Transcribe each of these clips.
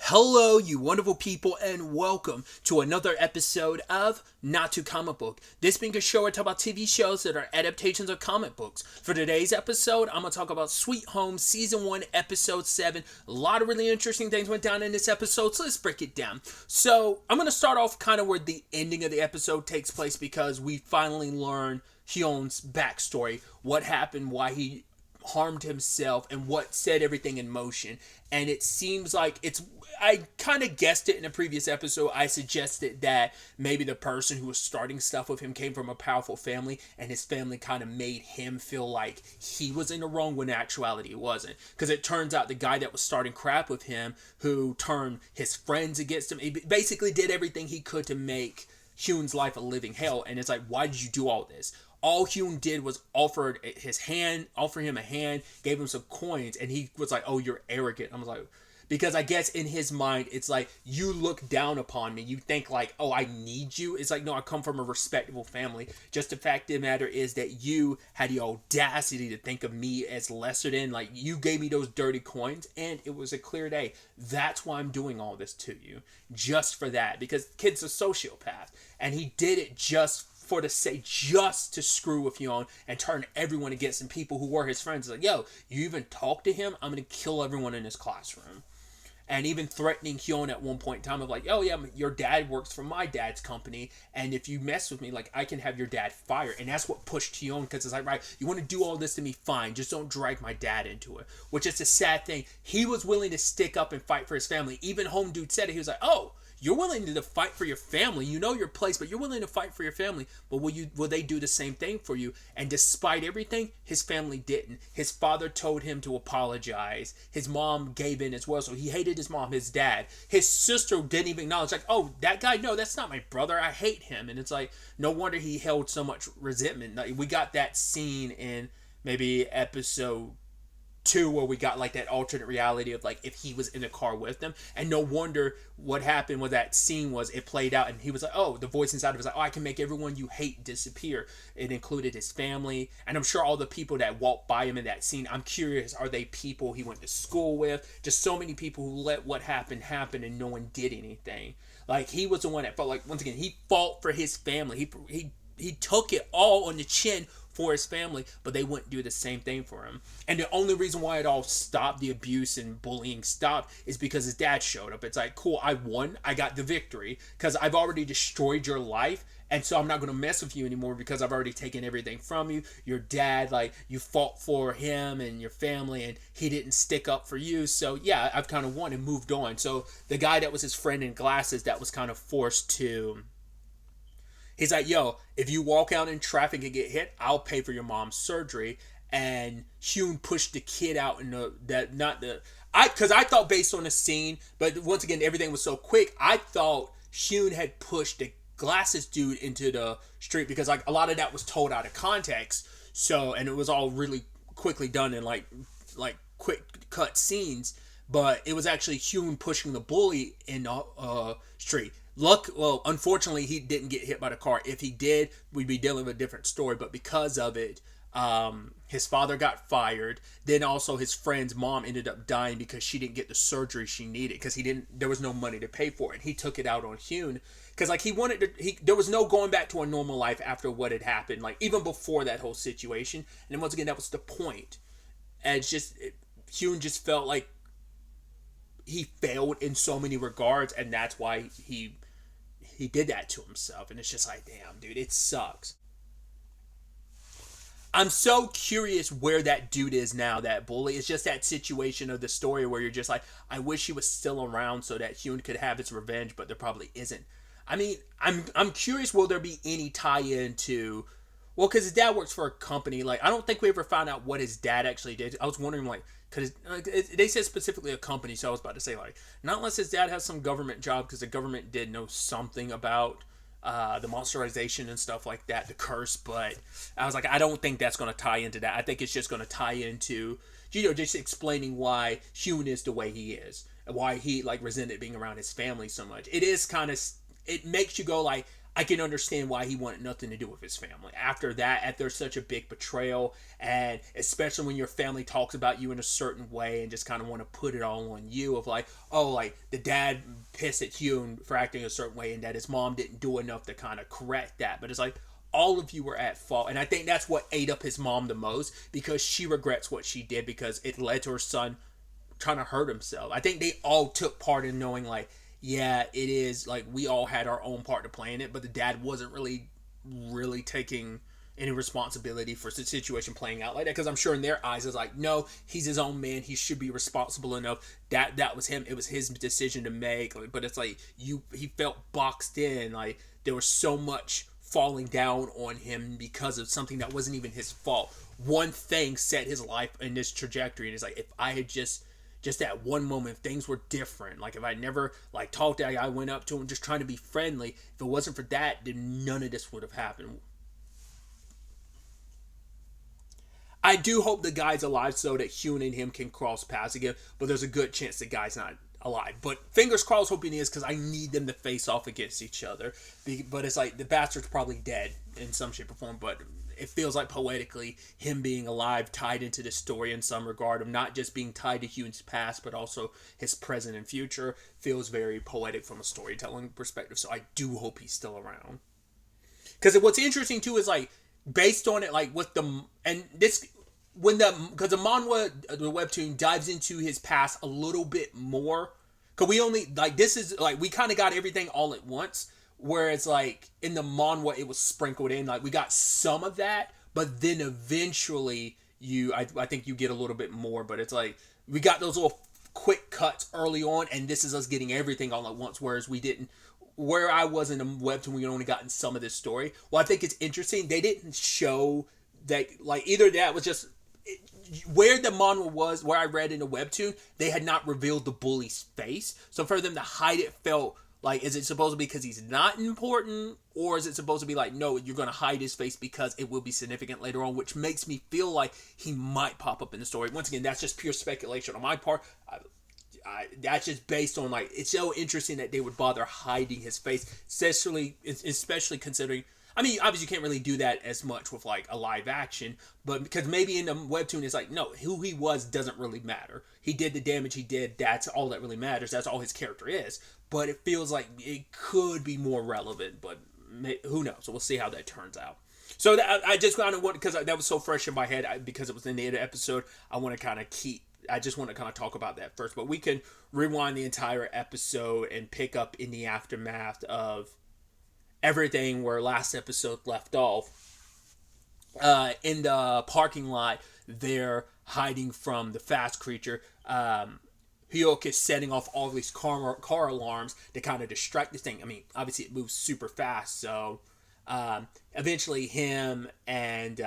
Hello, you wonderful people, and welcome to another episode of Not Too Comic Book. This being a show where I talk about TV shows that are adaptations of comic books. For today's episode, I'm going to talk about Sweet Home Season 1, Episode 7. A lot of really interesting things went down in this episode, so let's break it down. So, I'm going to start off kind of where the ending of the episode takes place because we finally learn Hyun's backstory, what happened, why he harmed himself, and what set everything in motion. And it seems like I kind of guessed it in a previous episode. I suggested that maybe the person who was starting stuff with him came from a powerful family, and his family kind of made him feel like he was in the wrong when in actuality it wasn't. Because it turns out the guy that was starting crap with him, who turned his friends against him, he basically did everything he could to make Hyun's life a living hell. And it's like, why did you do all this? All Hyun did was offer him a hand, gave him some coins, and he was like, "Oh, you're arrogant." I was like, because I guess in his mind, it's like, you look down upon me. You think like, "Oh, I need you." It's like, no, I come from a respectable family. Just the fact of the matter is that you had the audacity to think of me as lesser than. Like, you gave me those dirty coins, and it was a clear day. That's why I'm doing all this to you, just for that, because kid's a sociopath, and he did it just to screw with Hyun and turn everyone against him. People who were his friends, like, yo, you even talk to him, I'm gonna kill everyone in his classroom. And even threatening Hyun at one point in time of like, oh yeah, your dad works for my dad's company, and if you mess with me, like, I can have your dad fired. And that's what pushed Hyun, because it's like, right, you want to do all this to me, fine, just don't drag my dad into it. Which is a sad thing. He was willing to stick up and fight for his family. Even Home Dude said it. He was like, oh, you're willing to fight for your family. You know your place, but you're willing to fight for your family. But will they do the same thing for you? And despite everything, his family didn't. His father told him to apologize. His mom gave in as well. So he hated his mom, his dad. His sister didn't even acknowledge, like, oh, that guy, no, that's not my brother. I hate him. And it's like, no wonder he held so much resentment. Like, we got that scene in maybe episode 2 where we got like that alternate reality of like if he was in the car with them, and no wonder what happened with that scene was it played out, and he was like, oh, the voice inside of him was like, oh, I can make everyone you hate disappear. It included his family, and I'm sure all the people that walked by him in that scene, I'm curious, are they people he went to school with? Just so many people who let what happened happen and no one did anything. Like, he was the one that felt like, once again, he fought for his family. He took it all on the chin for his family, but they wouldn't do the same thing for him. And the only reason why it all stopped, the abuse and bullying stopped, is because his dad showed up. It's like, cool, I won, I got the victory, because I've already destroyed your life, and so I'm not going to mess with you anymore because I've already taken everything from you. Your dad, like, you fought for him and your family, and he didn't stick up for you, so yeah, I've kind of won and moved on. So the guy that was his friend in glasses that was kind of forced to... He's like, yo, if you walk out in traffic and get hit, I'll pay for your mom's surgery. And Hyun pushed the kid out in because I thought based on the scene, but once again, everything was so quick, I thought Hyun had pushed the glasses dude into the street, because like a lot of that was told out of context. So, and it was all really quickly done in like quick cut scenes, but it was actually Hyun pushing the bully in the street. Unfortunately, he didn't get hit by the car. If he did, we'd be dealing with a different story. But because of it, his father got fired. Then also his friend's mom ended up dying because she didn't get the surgery she needed, because there was no money to pay for it. He took it out on Hyun because like there was no going back to a normal life after what had happened, like even before that whole situation. And then once again, that was the point. And Hyun just felt like he failed in so many regards, and that's why he did that to himself. And it's just like, damn, dude, it sucks. I'm so curious where that dude is now, that bully. It's just that situation of the story where you're just like, I wish he was still around so that Hyun could have his revenge, but there probably isn't. I mean, I'm curious, will there be any tie-in to... Well, because his dad works for a company. Like, I don't think we ever found out what his dad actually did. I was wondering, like, because they said specifically a company, so I was about to say, like, not unless his dad has some government job, because the government did know something about the monsterization and stuff like that, the curse. But I was like, I don't think that's going to tie into that. I think it's just going to tie into, just explaining why Hyun is the way he is, and why he, like, resented being around his family so much. It is kind of... It makes you go, like, I can understand why he wanted nothing to do with his family. After that, after such a big betrayal, and especially when your family talks about you in a certain way and just kind of want to put it all on you of like, oh, like the dad pissed at Hyun for acting a certain way and that his mom didn't do enough to kind of correct that. But it's like, all of you were at fault. And I think that's what ate up his mom the most, because she regrets what she did because it led to her son trying to hurt himself. I think they all took part in knowing like, yeah, it is like we all had our own part to play in it, but the dad wasn't really taking any responsibility for the situation playing out like that, because I'm sure in their eyes it's like, no, he's his own man, he should be responsible enough. That was him, it was his decision to make. But it's like he felt boxed in, like there was so much falling down on him because of something that wasn't even his fault. One thing set his life in this trajectory, and it's like, if I had just that one moment, if things were different, like if I never like talked to that guy, I went up to him just trying to be friendly, if it wasn't for that, then none of this would have happened. I do hope the guy's alive so that Hyun and him can cross paths again, but there's a good chance the guy's not alive. But fingers crossed, hoping he is, because I need them to face off against each other. But it's like the bastard's probably dead in some shape or form, but it feels like poetically him being alive tied into the story in some regard of not just being tied to Hyun's past but also his present and future feels very poetic from a storytelling perspective. So I do hope he's still around, because what's interesting too is like based on it, like with the and this when the because the manhwa, the webtoon dives into his past a little bit more, because we only like this is like we kind of got everything all at once. Whereas, like, in the manhwa, it was sprinkled in. Like, we got some of that, but then eventually, I think you get a little bit more. But it's like, we got those little quick cuts early on, and this is us getting everything all at once. Whereas we didn't, where I was in the webtoon, we only gotten some of this story. Well, I think it's interesting. They didn't show that, like, either that was just, where the manhwa was, where I read in the webtoon, they had not revealed the bully's face. So for them to hide it felt like, is it supposed to be because he's not important? Or is it supposed to be like, no, you're going to hide his face because it will be significant later on, which makes me feel like he might pop up in the story. Once again, that's just pure speculation on my part. That's just based on, like, it's so interesting that they would bother hiding his face, especially considering, I mean, obviously you can't really do that as much with, like, a live action, but because maybe in the webtoon it's like, no, who he was doesn't really matter. He did the damage he did, that's all that really matters, that's all his character is. But it feels like it could be more relevant, but who knows? So we'll see how that turns out. So I just kind of want, because that was so fresh in my head, because it was in the end of the episode, I just want to kind of talk about that first. But we can rewind the entire episode and pick up in the aftermath of everything where last episode left off. In the parking lot, they're hiding from the fast creature. Hyuk is setting off all these car alarms to kind of distract this thing. I mean, obviously it moves super fast, so eventually him and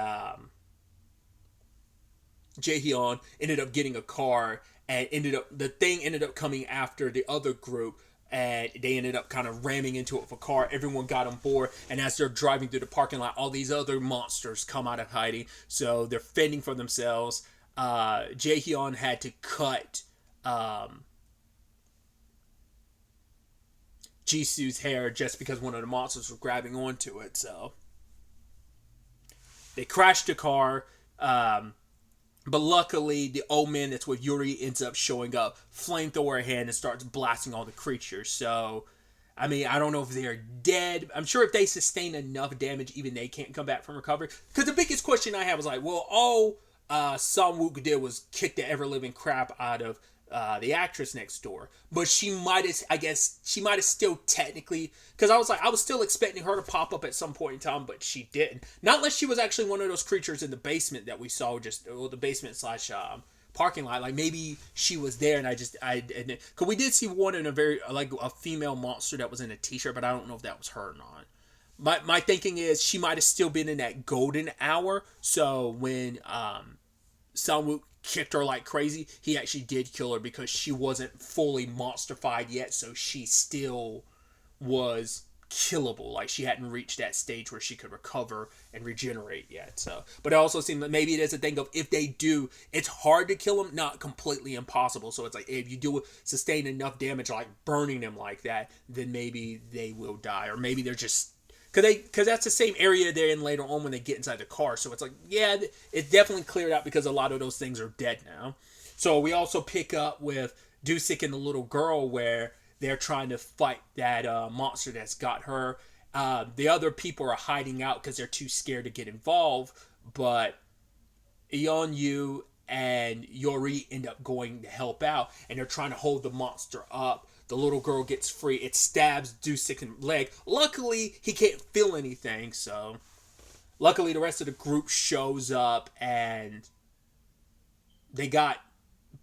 Jaehyun ended up getting a car, and the thing ended up coming after the other group, and they ended up kind of ramming into it with a car. Everyone got on board, and as they're driving through the parking lot, all these other monsters come out of hiding, so they're fending for themselves. Jaehyun had to cut Jisoo's hair just because one of the monsters was grabbing onto it. So they crashed the car, but luckily the old man that's with Yuri ends up showing up, flamethrower in hand, and starts blasting all the creatures. So I mean, I don't know if they're dead. I'm sure if they sustain enough damage, even they can't come back from recovery. Because the biggest question I had was like, well, all Sang-wook did was kick the ever-living crap out of the actress next door, but she might have still technically, because I was still expecting her to pop up at some point in time, but she didn't. Not unless she was actually one of those creatures in the basement that we saw, the basement slash parking lot. Like maybe she was there, and because we did see one in a female monster that was in a t-shirt, but I don't know if that was her or not. My thinking is she might have still been in that golden hour, so when Sang-wook kicked her like crazy, he actually did kill her because she wasn't fully monsterfied yet, so she still was killable. Like she hadn't reached that stage where she could recover and regenerate yet. So, but it also seemed that maybe it is a thing of, if they do, it's hard to kill them, not completely impossible. So it's like, if you do sustain enough damage, like burning them like that, then maybe they will die, or maybe they're just because that's the same area they're in later on when they get inside the car. So it's like, yeah, it's definitely cleared out because a lot of those things are dead now. So we also pick up with Dusik and the little girl where they're trying to fight that monster that's got her. The other people are hiding out because they're too scared to get involved, but Yeonyu and Yori end up going to help out, and they're trying to hold the monster up. The little girl gets free. It stabs Dusik in the leg. Luckily, he can't feel anything, so luckily the rest of the group shows up, and they got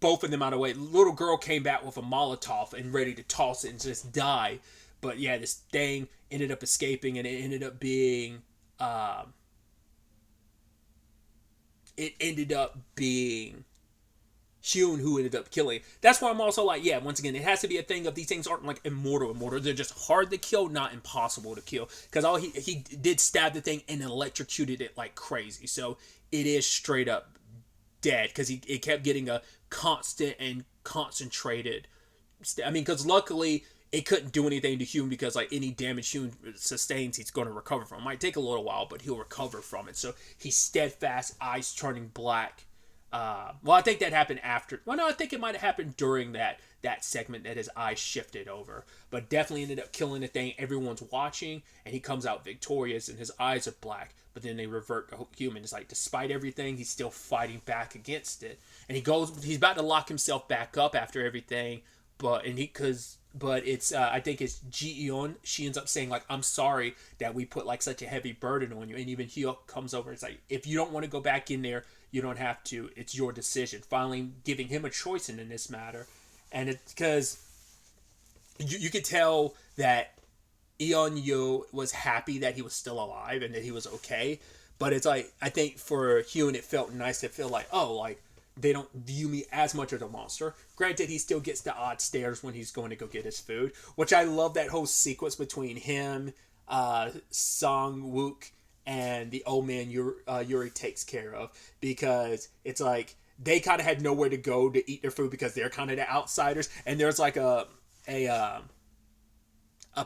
both of them out of the way. The little girl came back with a Molotov and ready to toss it and just die. But yeah, this thing ended up escaping, and it ended up being Hyun who ended up killing. That's why I'm also like, yeah, once again, it has to be a thing of these things aren't like immortal. They're just hard to kill, not impossible to kill. Because all he did stab the thing and electrocuted it like crazy. So it is straight up dead because it kept getting a constant and concentrated. I mean, because luckily it couldn't do anything to Hyun because like any damage Hyun sustains, he's going to recover from. It might take a little while, but he'll recover from it. So he's steadfast, eyes turning black. Well, I think that happened after. Well, no, I think it might have happened during that segment that his eyes shifted over. But definitely ended up killing the thing. Everyone's watching, and he comes out victorious, and his eyes are black. But then they revert to human. It's like, despite everything, he's still fighting back against it. And he's about to lock himself back up after everything. But it's I think it's Ji Eun. She ends up saying like, "I'm sorry that we put like such a heavy burden on you." And even Hyuk comes over and it's like, "If you don't want to go back in there, you don't have to. It's your decision." Finally, giving him a choice in this matter, and it's because you could tell that Yeonyu was happy that he was still alive and that he was okay. But it's like, I think for Hyun, it felt nice to feel like, oh, like they don't view me as much as a monster. Granted, he still gets the odd stares when he's going to go get his food, which I love that whole sequence between him, Song Wook, and the old man Yuri takes care of, because it's like they kind of had nowhere to go to eat their food because they're kind of the outsiders, and there's like a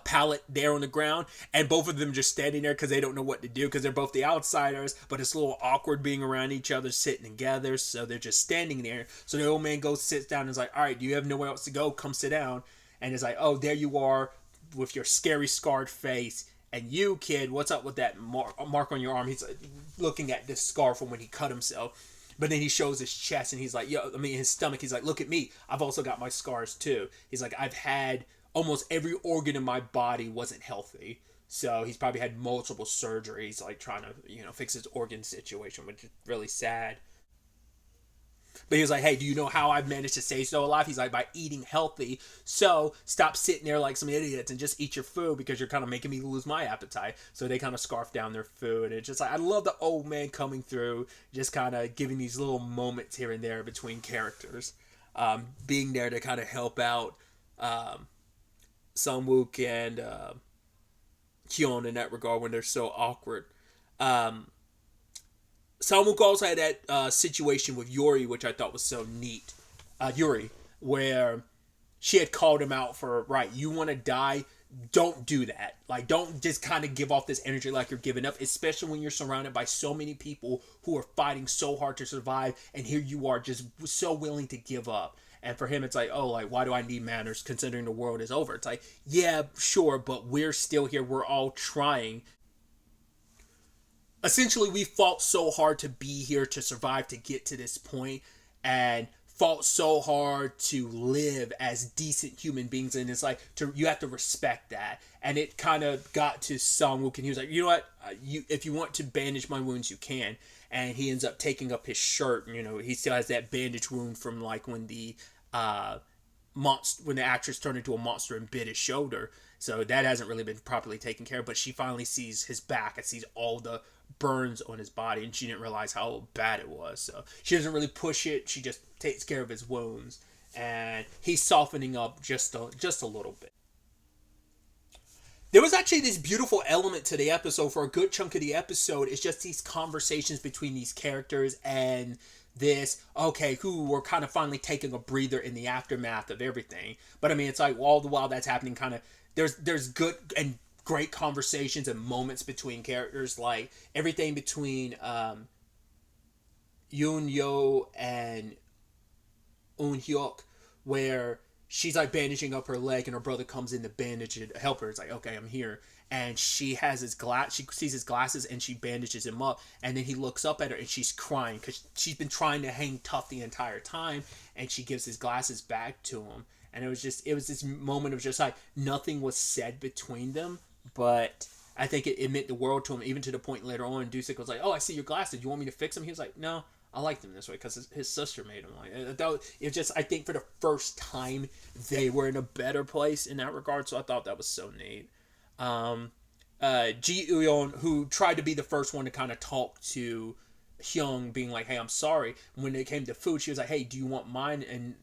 pallet there on the ground, and both of them just standing there because they don't know what to do because they're both the outsiders, but it's a little awkward being around each other sitting together, so they're just standing there. So the old man goes, sits down, and is like, all right, do you have nowhere else to go? Come sit down. And it's like, oh, there you are with your scary scarred face, and you, kid, what's up with that mark on your arm? He's like, looking at this scar from when he cut himself. But then he shows his chest, and he's like, his stomach. He's like, look at me. I've also got my scars too. He's like, I've had almost every organ in my body wasn't healthy. So he's probably had multiple surgeries, like trying to, fix his organ situation, which is really sad. But he was like, hey, do you know how I've managed to stay so alive? He's like, by eating healthy. So stop sitting there like some idiots and just eat your food because you're kind of making me lose my appetite. So they kind of scarf down their food. And it's just like, I love the old man coming through, just kind of giving these little moments here and there between characters. Being there to kind of help out Sungwook and Hyun in that regard when they're so awkward. Sungwook also had that situation with Yuri, which I thought was so neat. Yuri, where she had called him out for, right, you want to die? Don't do that. Like, don't just kind of give off this energy like you're giving up, especially when you're surrounded by so many people who are fighting so hard to survive, and here you are just so willing to give up. And for him, it's like, oh, like, why do I need manners considering the world is over? It's like, yeah, sure, but we're still here. We're all trying. Essentially, we fought so hard to be here, to survive, to get to this point, and fought so hard to live as decent human beings. And it's like, you have to respect that. And it kind of got to Sungwook, and he was like, you know what? If you want to bandage my wounds, you can. And he ends up taking up his shirt. He still has that bandage wound from like when the actress turned into a monster and bit his shoulder. So that hasn't really been properly taken care of. But she finally sees his back and sees all the burns on his body, and she didn't realize how bad it was. So she doesn't really push it. She just takes care of his wounds, and he's softening up just a little bit. There was actually this beautiful element to the episode for a good chunk of the episode. It's just these conversations between these characters and this, who were kind of finally taking a breather in the aftermath of everything. But I mean, it's like all the while that's happening, kind of there's good and great conversations and moments between characters, like everything between Yoon Yo and Un Hyuk, where she's like bandaging up her leg and her brother comes in to bandage it, help her. It's like, okay, I'm here. And she has his glass. She sees his glasses and she bandages him up. And then he looks up at her and she's crying because she's been trying to hang tough the entire time. And she gives his glasses back to him. And it was this moment of just like nothing was said between them, but I think it meant the world to him. Even to the point later on, Dusik was like, "Oh, I see your glasses. You want me to fix them?" He was like, "No, I like them this way," because his sister made them. Like it just, I think for the first time they were in a better place in that regard. So I thought that was so neat. Ji Eun, who tried to be the first one to kind of talk to Hyung, being like, "Hey, I'm sorry." When it came to food, she was like, "Hey, do you want mine?" And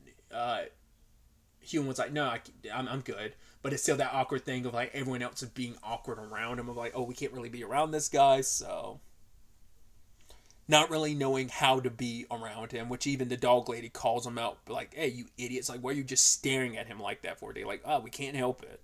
Hyun was like, "No, I'm good." But it's still that awkward thing of like everyone else is being awkward around him, of like, "Oh, we can't really be around this guy," so not really knowing how to be around him, which even the dog lady calls him out, like, "Hey, you idiots, like, why are you just staring at him like that for a day?" Like, "Oh, we can't help it."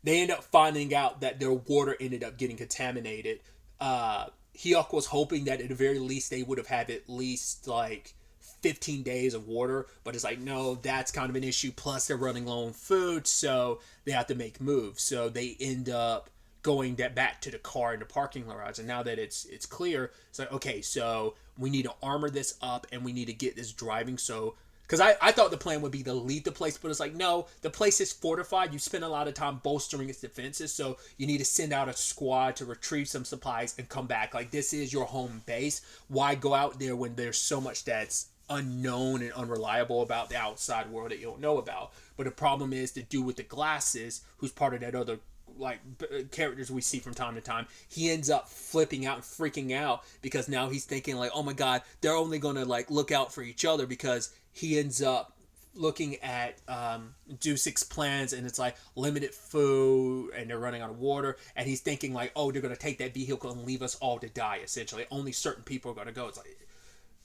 They end up finding out that their water ended up getting contaminated. Hyuk was hoping that at the very least they would have had at least like 15 days of water, but it's like, no, that's kind of an issue. Plus they're running low on food, so they have to make moves. So they end up going back to the car in the parking garage. And now that it's clear, it's like, okay, so we need to armor this up and we need to get this driving. So because I thought the plan would be to leave the place, but it's like, no, the place is fortified. You spend a lot of time bolstering its defenses, so you need to send out a squad to retrieve some supplies and come back. Like, this is your home base. Why go out there when there's so much that's unknown and unreliable about the outside world that you don't know about? But the problem is the dude with the glasses, who's part of that other like characters we see from time to time, he ends up flipping out and freaking out because now he's thinking like, oh my god, they're only gonna like look out for each other, because he ends up looking at Dusik's plans and it's like limited food and they're running out of water, and he's thinking like, oh, they're gonna take that vehicle and leave us all to die. Essentially only certain people are gonna go. It's like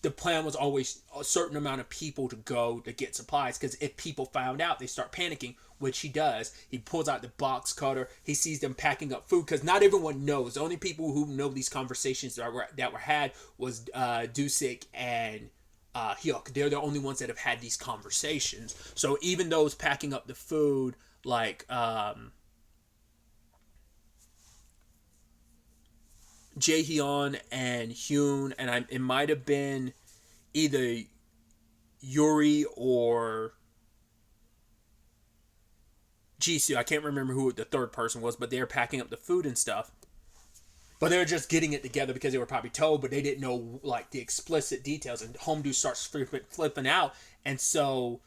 the plan was always a certain amount of people to go to get supplies, because if people found out, they start panicking, which he does. He pulls out the box cutter. He sees them packing up food, because not everyone knows. The only people who know these conversations that were had was Dusik and Hyuk. They're the only ones that have had these conversations. So even those packing up the food, like Jaehyun and Hyun, and it might have been either Yuri or Jisoo. I can't remember who the third person was, but they're packing up the food and stuff. But they're just getting it together because they were probably told, but they didn't know like the explicit details. And Homdu starts flipping out, and so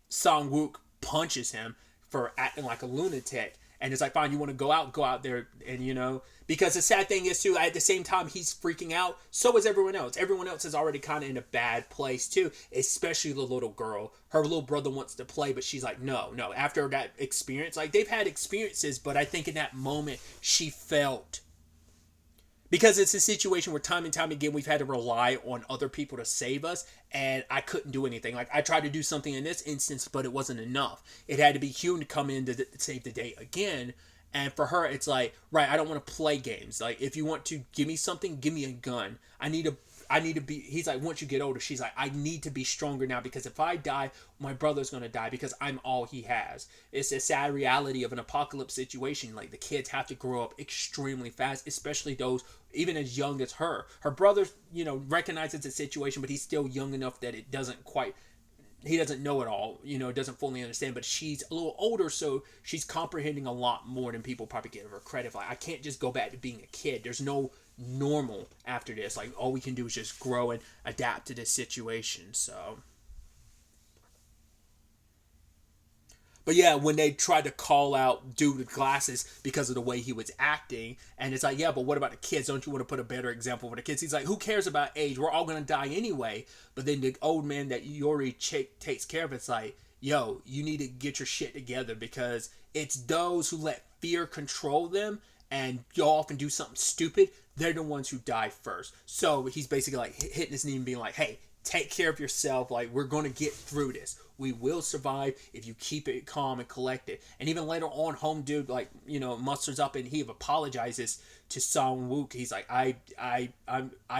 Song-wook punches him for acting like a lunatic. And it's like, fine, you want to go out there, and you know, because the sad thing is too, at the same time he's freaking out, so is everyone else. Everyone else is already kind of in a bad place too, especially the little girl. Her little brother wants to play, but she's like, no. After that experience, like they've had experiences, but I think in that moment she felt, because it's a situation where time and time again we've had to rely on other people to save us, and I couldn't do anything. Like, I tried to do something in this instance, but it wasn't enough. It had to be Hyun to come in to save the day again. And for her, it's like, right, I don't want to play games. Like, if you want to give me something, give me a gun. I need to be, he's like, once you get older, she's like, I need to be stronger now, because if I die, my brother's going to die, because I'm all he has. It's a sad reality of an apocalypse situation. Like, the kids have to grow up extremely fast, especially those even as young as her. Her brother, you know, recognizes the situation, but he's still young enough that it doesn't quite, he doesn't know it all, you know, doesn't fully understand, but she's a little older, so she's comprehending a lot more than people probably give her credit for. Like, I can't just go back to being a kid. There's no normal after this. Like, all we can do is just grow and adapt to this situation. So, but yeah, when they tried to call out dude with glasses because of the way he was acting, and it's like, yeah, but what about the kids? Don't you want to put a better example for the kids? He's like, who cares about age? We're all going to die anyway. But then the old man that Yuri takes care of, it's like, yo, you need to get your shit together, because it's those who let fear control them and go off and do something stupid. They're the ones who die first. So he's basically like hitting his knee and being like, hey, take care of yourself. Like, we're going to get through this. We will survive if you keep it calm and collected. And even later on, Home Dude, like, you know, musters up and he apologizes to Song Wook. He's like, I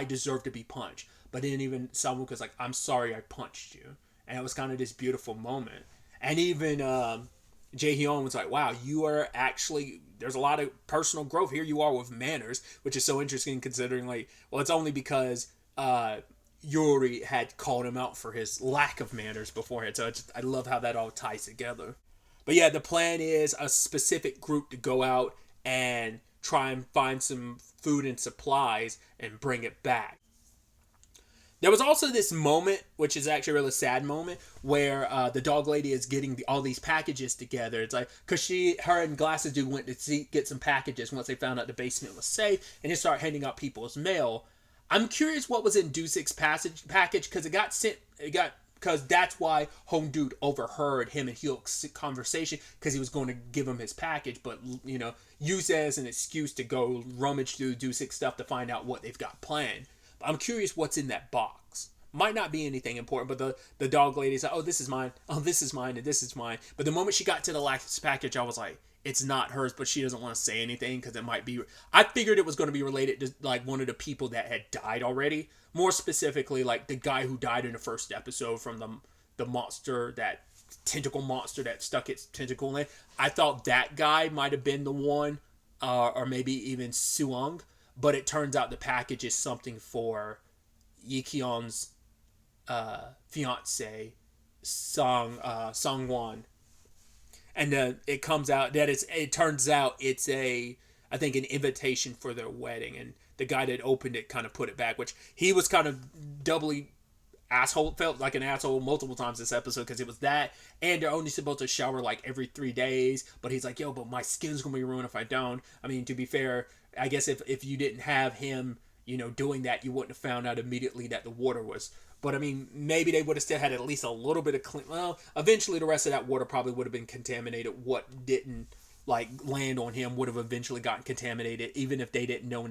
deserve to be punched. But then even Song Wook was like, I'm sorry I punched you. And it was kind of this beautiful moment. And even Jae Hyun was like, wow, you are actually, there's a lot of personal growth. Here you are with manners, which is so interesting considering, like, well, it's only because Yuri had called him out for his lack of manners beforehand. So I love how that all ties together. But yeah, the plan is a specific group to go out and try and find some food and supplies and bring it back. There was also this moment, which is actually a really sad moment, where the dog lady is getting all these packages together. It's like, because her and Glasses Dude went to get some packages once they found out the basement was safe, and they start handing out people's mail. I'm curious what was in Dusic's package, because because that's why Home Dude overheard him and Hyuk's conversation, because he was going to give him his package, but, you know, use it as an excuse to go rummage through Dusic's stuff to find out what they've got planned. I'm curious what's in that box. Might not be anything important, but the dog lady's like, oh, this is mine. Oh, this is mine, and this is mine. But the moment she got to the last package, I was like, it's not hers, but she doesn't want to say anything because it might be. I figured it was going to be related to, like, one of the people that had died already. More specifically, like, the guy who died in the first episode from the monster, that tentacle monster that stuck its tentacle in. I thought that guy might have been the one, or maybe even Suong. But it turns out the package is something for Yikyon's fiance, Songwon. And it comes out that it turns out it's I think an invitation for their wedding. And the guy that opened it kind of put it back, which he was kind of doubly felt like an asshole multiple times this episode, because it was that, and they're only supposed to shower like every 3 days. But he's like, yo, but my skin's going to be ruined if I don't. I mean, to be fair, I guess if you didn't have him, you know, doing that, you wouldn't have found out immediately that the water was. But I mean, maybe they would have still had at least a little bit of clean. Well, eventually the rest of that water probably would have been contaminated. What didn't like land on him would have eventually gotten contaminated, even if they didn't know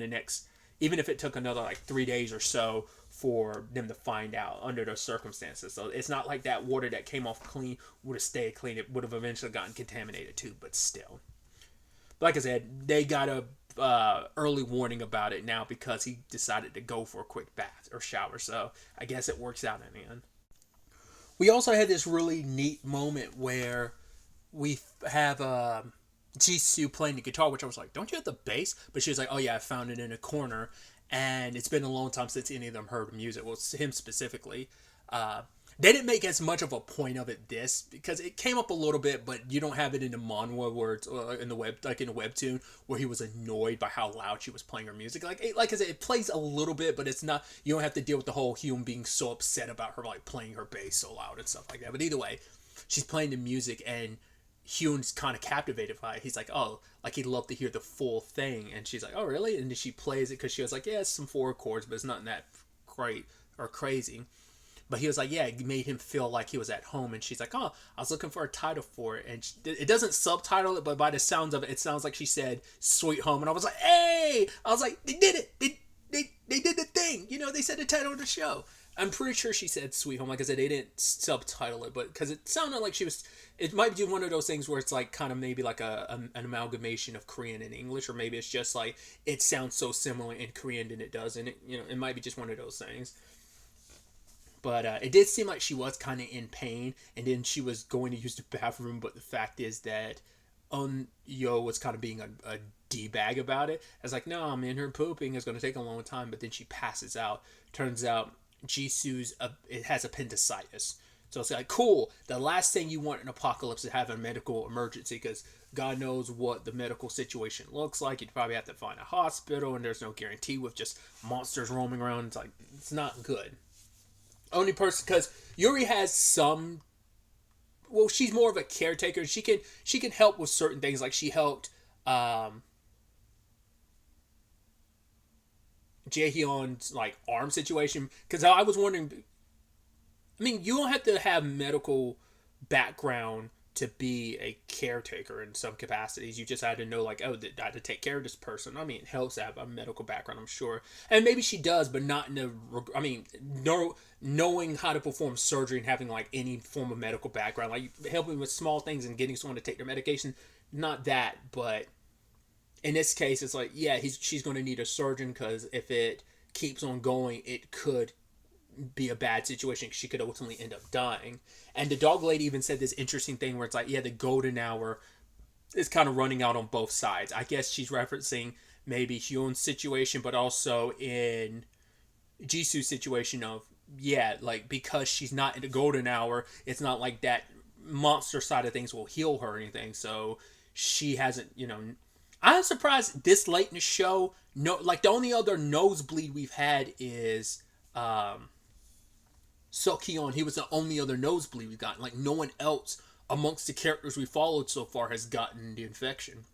even if it took another like 3 days or so for them to find out under those circumstances. So it's not like that water that came off clean would have stayed clean. It would have eventually gotten contaminated too, but still. But like I said, they got a early warning about it now because he decided to go for a quick bath or shower. So I guess it works out in the end. We also had this really neat moment where we have Jisoo playing the guitar, which I was like, don't you have the bass? But she was like, oh yeah, I found it in a corner. And it's been a long time since any of them heard music. Well, him specifically. They didn't make as much of a point of it because it came up a little bit, but you don't have it in the manhwa where it's in the webtoon where he was annoyed by how loud she was playing her music. Like I said, it plays a little bit, but it's not. You don't have to deal with the whole Hyun being so upset about her like playing her bass so loud and stuff like that. But either way, she's playing the music and Hyun's kind of captivated by it. He's like, oh, like he'd love to hear the full thing, and she's like, oh really? And then she plays it because she was like, yeah, it's some 4 chords, but it's nothing that great or crazy. But he was like, yeah, it made him feel like he was at home. And she's like, oh, I was looking for a title for it. And it doesn't subtitle it, but by the sounds of it, it sounds like she said Sweet Home. And I was like, hey! I was like, they did it! They did the thing! You know, they said the title of the show. I'm pretty sure she said Sweet Home. Like I said, they didn't subtitle it, but because it sounded like she was... It might be one of those things where it's like kind of maybe like an amalgamation of Korean and English, or maybe it's just like it sounds so similar in Korean than it does. And it might be just one of those things. But it did seem like she was kind of in pain, and then she was going to use the bathroom, but the fact is that Yo was kind of being a D-bag about it. I was like, no, I'm in her pooping. It's going to take a long time, but then she passes out. Turns out Jisoo's it has appendicitis. So it's like, cool, the last thing you want in apocalypse is have a medical emergency, because God knows what the medical situation looks like. You'd probably have to find a hospital, and there's no guarantee with just monsters roaming around. It's like, it's not good. Only person, because Yuri has some. Well, she's more of a caretaker. She can help with certain things, like she helped Jaehyun's like arm situation. Because I was wondering. I mean, you don't have to have medical background to be a caretaker in some capacities. You just had to know, like, oh, I had to take care of this person. I mean, it helps to have a medical background, I'm sure. And maybe she does, but not in a, I mean, no, knowing how to perform surgery and having, like, any form of medical background, like, helping with small things and getting someone to take their medication, not that, but in this case, it's like, yeah, she's going to need a surgeon because if it keeps on going, it could be a bad situation. She could ultimately end up dying. And the dog lady even said this interesting thing where it's like, yeah, the golden hour is kind of running out on both sides. I guess she's referencing maybe Hyun's situation, but also in Jisoo's situation of, yeah, like, because she's not in the golden hour, it's not like that monster side of things will heal her or anything. So she hasn't, I'm surprised this late in the show. No, like, the only other nosebleed we've had is Seok-hyun. He was the only other nosebleed we've gotten. Like, no one else amongst the characters we followed so far has gotten the infection.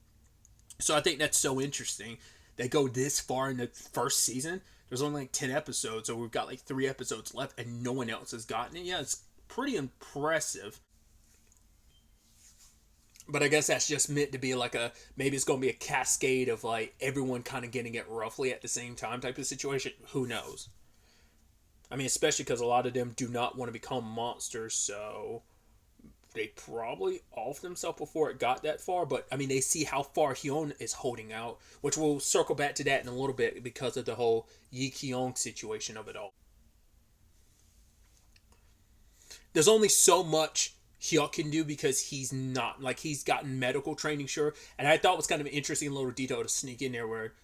So I think that's so interesting. They go this far in the first season. There's only like 10 episodes, so we've got like 3 episodes left, and no one else has gotten it. Yeah, it's pretty impressive. But I guess that's just meant to be like maybe it's going to be a cascade of like everyone kind of getting it roughly at the same time type of situation. Who knows? I mean, especially because a lot of them do not want to become monsters, so they probably off themselves before it got that far. But I mean, they see how far Hyun is holding out, which we'll circle back to that in a little bit because of the whole Yi Kyung situation of it all. There's only so much Hyuk can do because he's not, like, he's gotten medical training, sure. And I thought it was kind of an interesting little detail to sneak in there where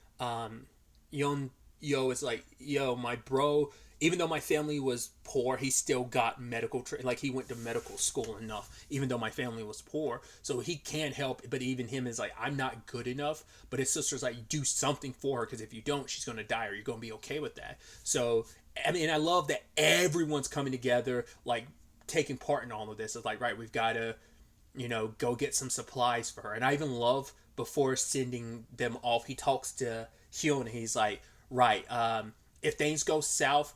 Yeon Yo is like, yo, my bro, even though my family was poor, he still got medical training. Like, he went to medical school enough, even though my family was poor. So he can help, but even him is like, I'm not good enough. But his sister's like, do something for her, because if you don't, she's going to die. Are you going to be okay with that? So, I mean, I love that everyone's coming together, like, taking part in all of this. It's like, right, we've got to, go get some supplies for her. And I even love, before sending them off, he talks to Hyun, and he's like, right, if things go south,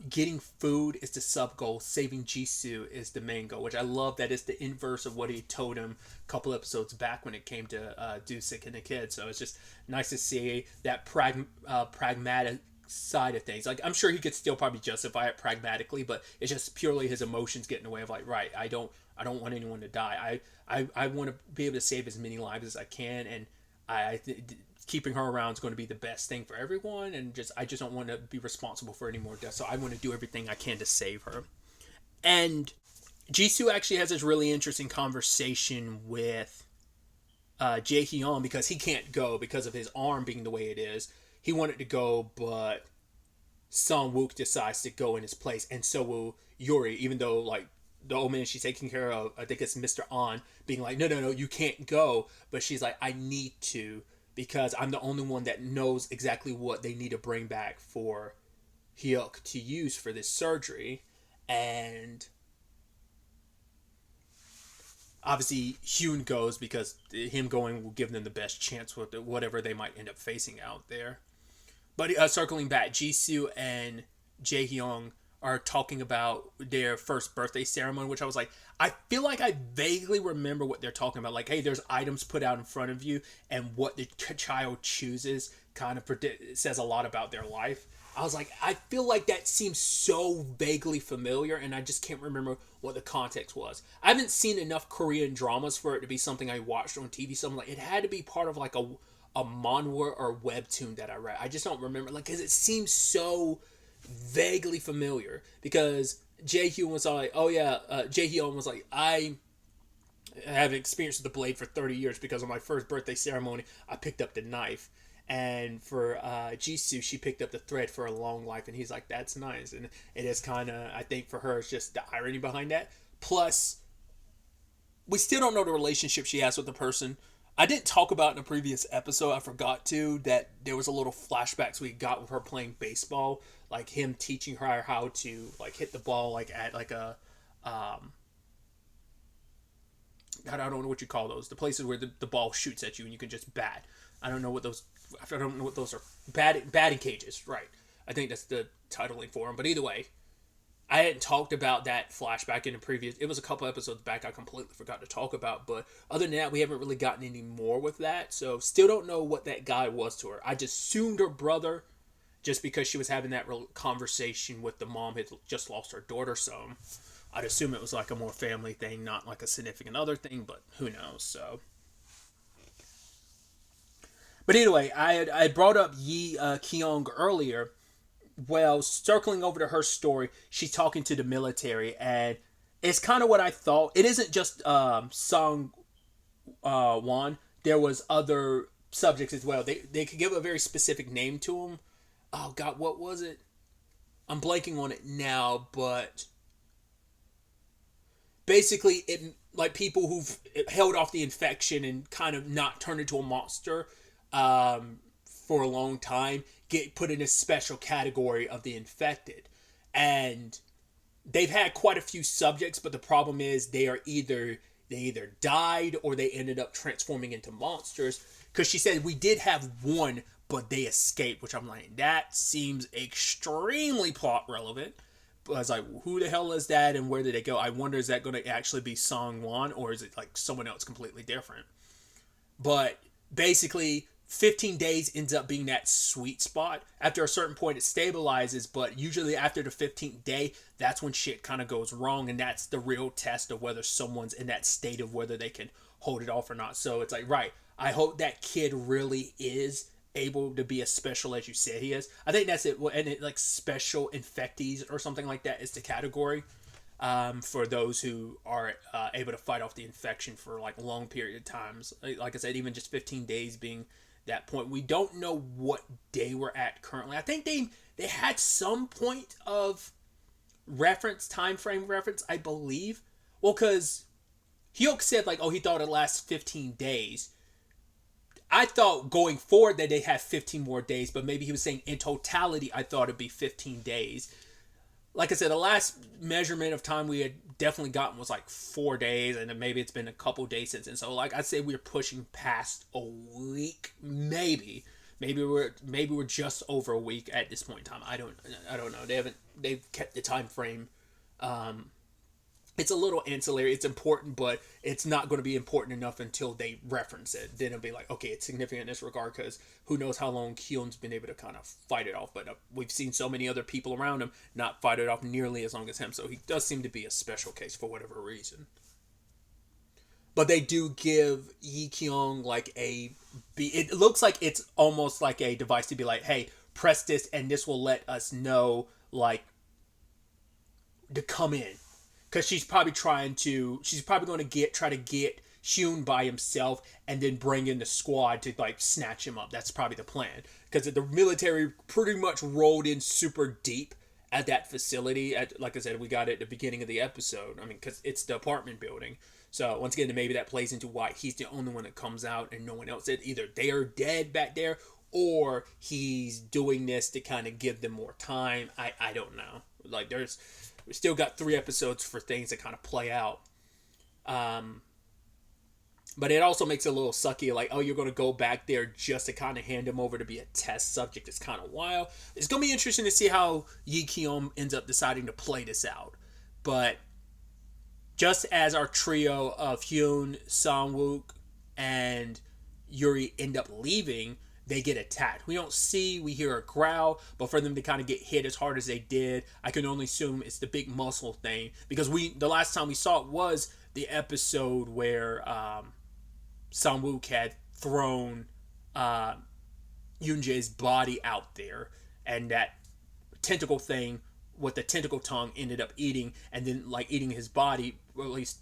getting food is the sub goal, saving Jisoo is the main goal, which I love that it's the inverse of what he told him a couple episodes back when it came to Dusik and the kid. So it's just nice to see that pragmatic side of things. Like, I'm sure he could still probably justify it pragmatically, but it's just purely his emotions getting in the way of like, right, I don't want anyone to die. I want to be able to save as many lives as I can, and keeping her around is going to be the best thing for everyone, and I just don't want to be responsible for any more deaths, so I want to do everything I can to save her. And Jisoo actually has this really interesting conversation with Jae-hyun, because he can't go because of his arm being the way it is. He wanted to go, but Sung-wook decides to go in his place, and so will Yuri, even though, like, the old man she's taking care of, I think it's Mr. An, being like, no, you can't go. But she's like, I need to, because I'm the only one that knows exactly what they need to bring back for Hyuk to use for this surgery. And obviously Hyun goes because him going will give them the best chance with whatever they might end up facing out there. But circling back, Jisoo and Jae-hyun are talking about their first birthday ceremony, which I was like, I feel like I vaguely remember what they're talking about. Like, hey, there's items put out in front of you, and what the child chooses kind of says a lot about their life. I was like, I feel like that seems so vaguely familiar, and I just can't remember what the context was. I haven't seen enough Korean dramas for it to be something I watched on TV, so I'm like, it had to be part of like a manhwa or webtoon that I read. I just don't remember, like, because it seems so vaguely familiar, because Jae-hyun was like, oh yeah, Jae-hyun was like, I have experience with the blade for 30 years because on my first birthday ceremony, I picked up the knife. And for Jisoo, she picked up the thread for a long life, and he's like, that's nice. And it is kind of, I think for her, it's just the irony behind that. Plus, we still don't know the relationship she has with the person. I didn't talk about in a previous episode, I forgot to, that there was a little flashbacks we got with her playing baseball, like him teaching her how to like hit the ball like at like a I don't know what you call those, the places where the ball shoots at you and you can just bat. I don't know what those are. Batting cages, right? I think that's the titling for them. But either way, I hadn't talked about that flashback in the previous. It was a couple episodes back. I completely forgot to talk about. But other than that, we haven't really gotten any more with that. So still don't know what that guy was to her. I just assumed her brother, just because she was having that real conversation with the mom had just lost her daughter. So I'd assume it was like a more family thing, not like a significant other thing. But who knows? So. But anyway, I brought up Yi Kyung earlier. Well, circling over to her story, she's talking to the military, and it's kind of what I thought. It isn't just Song Won. There was other subjects as well. They could give a very specific name to them. Oh God, what was it? I'm blanking on it now, but basically, it like people who've held off the infection and kind of not turned into a monster for a long time get put in a special category of the infected. And they've had quite a few subjects, but the problem is they either died or they ended up transforming into monsters. Because she said we did have one, but they escaped, which I'm like, that seems extremely plot relevant. But I was like, who the hell is that and where did they go? I wonder, is that going to actually be Song Won or is it like someone else completely different? But basically, 15 days ends up being that sweet spot. After a certain point, it stabilizes, but usually after the 15th day, that's when shit kind of goes wrong, and that's the real test of whether someone's in that state of whether they can hold it off or not. So it's like, right, I hope that kid really is able to be as special as you said he is. I think that's it. And it, like special infectees or something like that is the category. For those who are able to fight off the infection for like long period of times. Like I said, even just 15 days being that point. We don't know what day we're at currently. I think they had some point of reference, time frame reference, I believe. Well, because Hyuk said like, oh, he thought it lasts 15 days. I thought going forward that they had 15 more days, but maybe he was saying in totality, I thought it'd be 15 days. Like I said, the last measurement of time we had definitely gotten was like 4 days, and then maybe it's been a couple days since. And so, like I'd say, we're pushing past a week, maybe. Maybe we're just over a week at this point in time. I don't know. They've kept the time frame. It's a little ancillary. It's important, but it's not going to be important enough until they reference it. Then it'll be like, okay, it's significant in this regard because who knows how long Kyun's been able to kind of fight it off. But we've seen so many other people around him not fight it off nearly as long as him. So he does seem to be a special case for whatever reason. But they do give Yi Kyung like it looks like it's almost like a device to be like, hey, press this and this will let us know like to come in. Because she's probably going to try to get Hyun by himself and then bring in the squad to like snatch him up. That's probably the plan. Because the military pretty much rolled in super deep at that facility. Like I said, we got it at the beginning of the episode. I mean, because it's the apartment building. So once again, maybe that plays into why he's the only one that comes out and no one else did. Either they are dead back there or he's doing this to kind of give them more time. I don't know. Like we still got 3 episodes for things to kind of play out. But it also makes it a little sucky. Like, oh, you're going to go back there just to kind of hand him over to be a test subject. It's kind of wild. It's going to be interesting to see how Yi Kyung ends up deciding to play this out. But just as our trio of Hyun, Sangwook, and Yuri end up leaving, they get attacked. We hear a growl, but for them to kind of get hit as hard as they did, I can only assume it's the big muscle thing. Because the last time we saw it was the episode where Sangwook had thrown Yoonjae's body out there, and that tentacle thing with the tentacle tongue ended up eating, and then like eating his body, or at least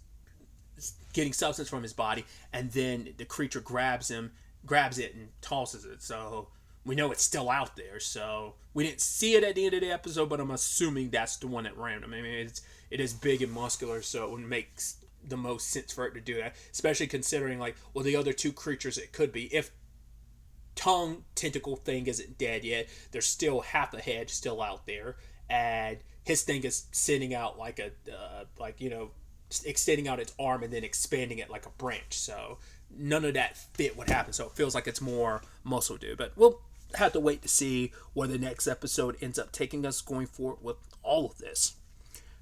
getting substance from his body, and then the creature grabs it and tosses it. So we know it's still out there. So we didn't see it at the end of the episode, but I'm assuming that's the one that rammed him. I mean, it is big and muscular, so it would make the most sense for it to do that, especially considering like, well, the other 2 creatures it could be, if tongue tentacle thing isn't dead yet, there's still half a head still out there, and his thing is sending out like extending out its arm and then expanding it like a branch. So none of that fit what happened. So it feels like it's more muscle dude. But we'll have to wait to see where the next episode ends up taking us going forward with all of this.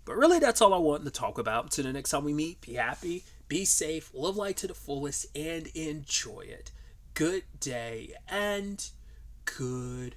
But really, that's all I wanted to talk about. Until the next time we meet, be happy, be safe, live life to the fullest, and enjoy it. Good day and good